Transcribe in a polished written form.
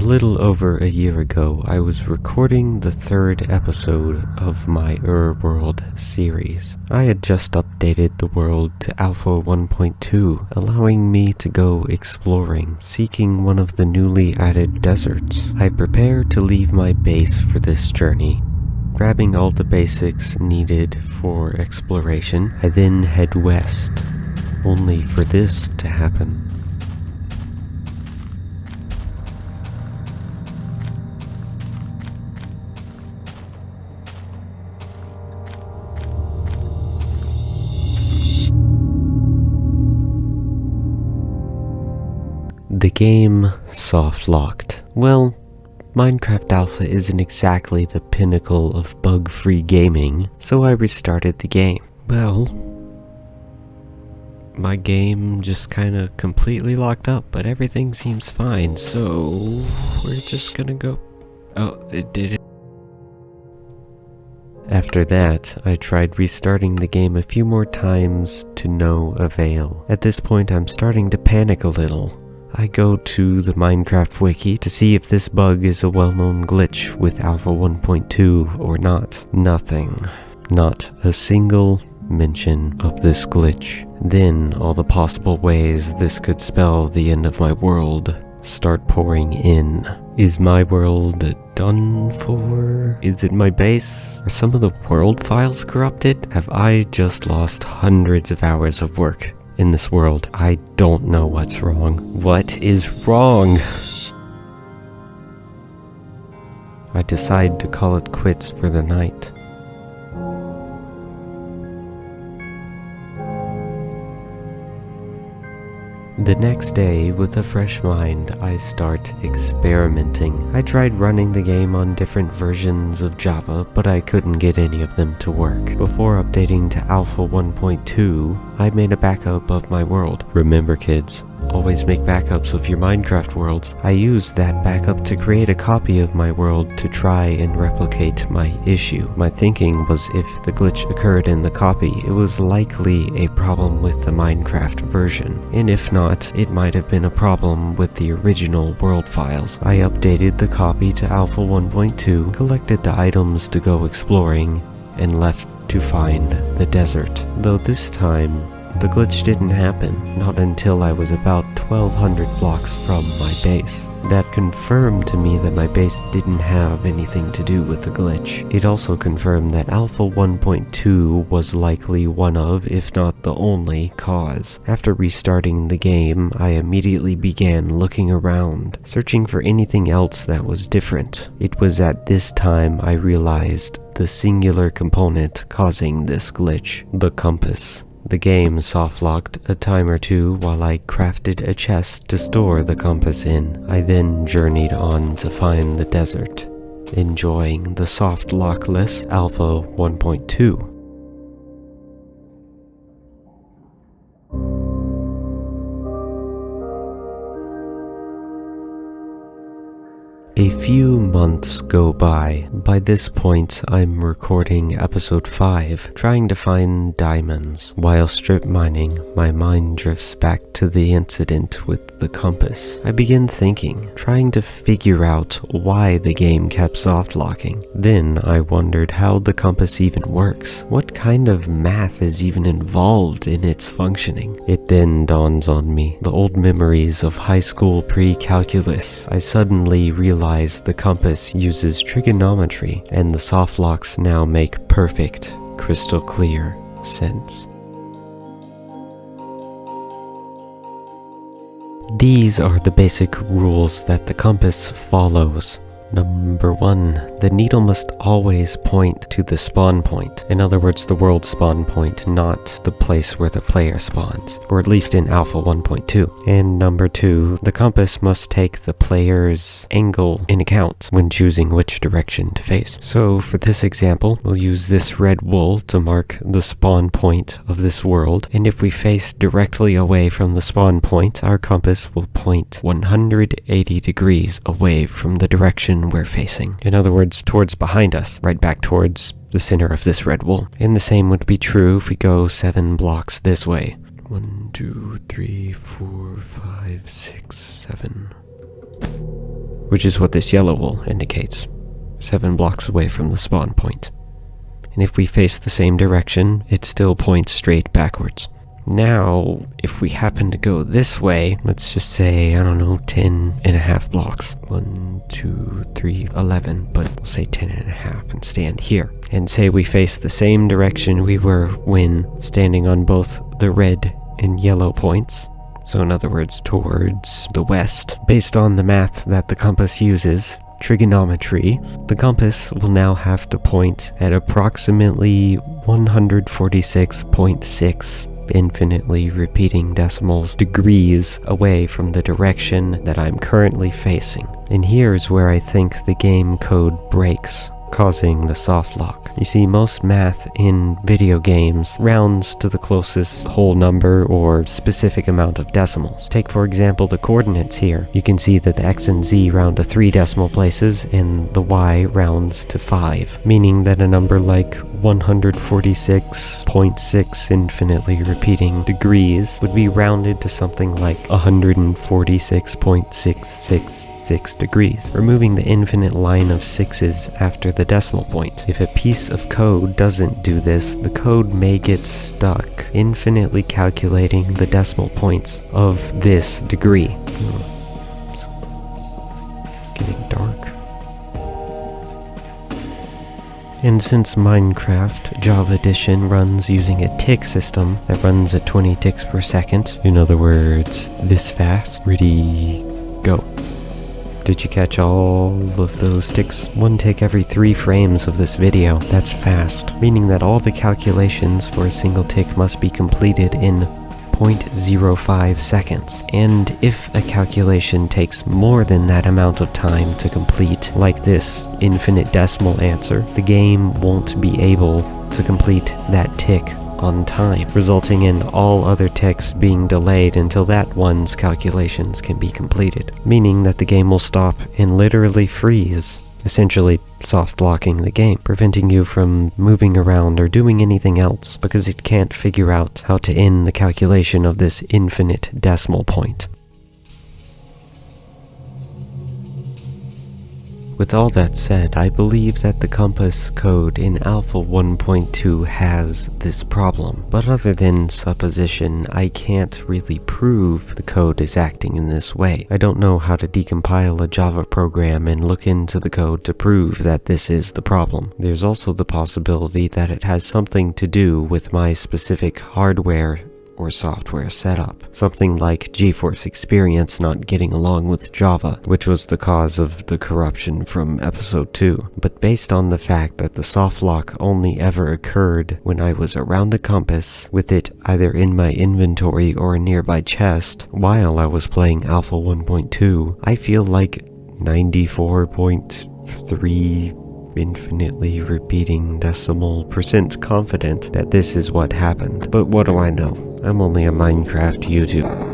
little over a year ago, I was recording the third episode of my World series. I had just updated the world to Alpha 1.2, allowing me to go exploring, seeking one of the newly added deserts. I prepare to leave my base for this journey. Grabbing all the basics needed for exploration, I then head west, only for this to happen. The game soft-locked. Well, Minecraft Alpha isn't exactly the pinnacle of bug-free gaming, so I restarted the game. Well, my game just kinda completely locked up, but everything seems fine, so we're just gonna go... Oh, it did it. After that, I tried restarting the game a few more times to no avail. At this point, I'm starting to panic a little. I go to the Minecraft wiki to see if this bug is a well-known glitch with Alpha 1.2 or not. Nothing. Not a single mention of this glitch. Then all the possible ways this could spell the end of my world start pouring in. Is my world done for? Is it my base? Are some of the world files corrupted? Have I just lost hundreds of hours of work in this world? I don't know what's wrong. What is wrong? I decide to call it quits for the night. The next day, with a fresh mind, I start experimenting. I tried running the game on different versions of Java, but I couldn't get any of them to work. Before updating to Alpha 1.2, I made a backup of my world. Remember kids, always make backups of your Minecraft worlds. I used that backup to create a copy of my world to try and replicate my issue. My thinking was if the glitch occurred in the copy, it was likely a problem with the Minecraft version, and if not, it might have been a problem with the original world files. I updated the copy to Alpha 1.2, collected the items to go exploring, and left to find the desert. Though this time, the glitch didn't happen, not until I was about 1,200 blocks from my base. That confirmed to me that my base didn't have anything to do with the glitch. It also confirmed that Alpha 1.2 was likely one of, if not the only, cause. After restarting the game, I immediately began looking around, searching for anything else that was different. It was at this time I realized the singular component causing this glitch: the compass. The game soft-locked a time or two while I crafted a chest to store the compass in. I then journeyed on to find the desert, enjoying the soft-lockless Alpha 1.2. A few months go by. By this point, I'm recording episode 5, trying to find diamonds. While strip mining, my mind drifts back to the incident with the compass. I begin thinking, trying to figure out why the game kept soft-locking. Then I wondered how the compass even works. What kind of math is even involved in its functioning? It then dawns on me, the old memories of high school pre-calculus. I suddenly realized the compass uses trigonometry, and the soft locks now make perfect, crystal clear sense. These are the basic rules that the compass follows. Number 1, the needle must always point to the spawn point. In other words, the world spawn point, not the place where the player spawns, or at least in Alpha 1.2. And number 2, the compass must take the player's angle in account when choosing which direction to face. So for this example, we'll use this red wool to mark the spawn point of this world, and if we face directly away from the spawn point, our compass will point 180 degrees away from the direction we're facing. In other words, towards behind us, right back towards the center of this red wool. And the same would be true if we go 7 blocks this way. 1, 2, 3, 4, 5, 6, 7. which is what this yellow wool indicates, 7 blocks away from the spawn point. And if we face the same direction, it still points straight backwards. Now, if we happen to go this way, let's just say, 10.5 blocks. 1, 2, 3, 11, but we'll say 10.5 and stand here. And say we face the same direction we were when standing on both the red and yellow points. So in other words, towards the west. Based on the math that the compass uses, trigonometry, the compass will now have to point at approximately 146.6 infinitely repeating decimals degrees away from the direction that I'm currently facing. And here's where I think the game code breaks, causing the soft lock. You see, most math in video games rounds to the closest whole number or specific amount of decimals. Take for example the coordinates here. You can see that the x and z round to 3 decimal places and the y rounds to 5, meaning that a number like 146.6 infinitely repeating degrees would be rounded to something like 146.666 degrees, removing the infinite line of sixes after the decimal point. If a piece of code doesn't do this, the code may get stuck infinitely calculating the decimal points of this degree. It's getting dark. And since Minecraft Java Edition runs using a tick system that runs at 20 ticks per second, in other words, this fast, ready, go. Did you catch all of those ticks? 1 tick every 3 frames of this video. That's fast, meaning that all the calculations for a single tick must be completed in 0.05 seconds. And if a calculation takes more than that amount of time to complete, like this infinite decimal answer, the game won't be able to complete that tick on time, resulting in all other ticks being delayed until that one's calculations can be completed, meaning that the game will stop and literally freeze, essentially soft locking the game, preventing you from moving around or doing anything else because it can't figure out how to end the calculation of this infinite decimal point. With all that said, I believe that the compass code in Alpha 1.2 has this problem, but other than supposition, I can't really prove the code is acting in this way. I don't know how to decompile a Java program and look into the code to prove that this is the problem. There's also the possibility that it has something to do with my specific hardware or software setup. Something like GeForce Experience not getting along with Java, which was the cause of the corruption from episode 2. But based on the fact that the soft lock only ever occurred when I was around a compass, with it either in my inventory or a nearby chest, while I was playing Alpha 1.2, I feel like 94.3 infinitely repeating decimal % confident that this is what happened. But what do I know? I'm only a Minecraft YouTuber.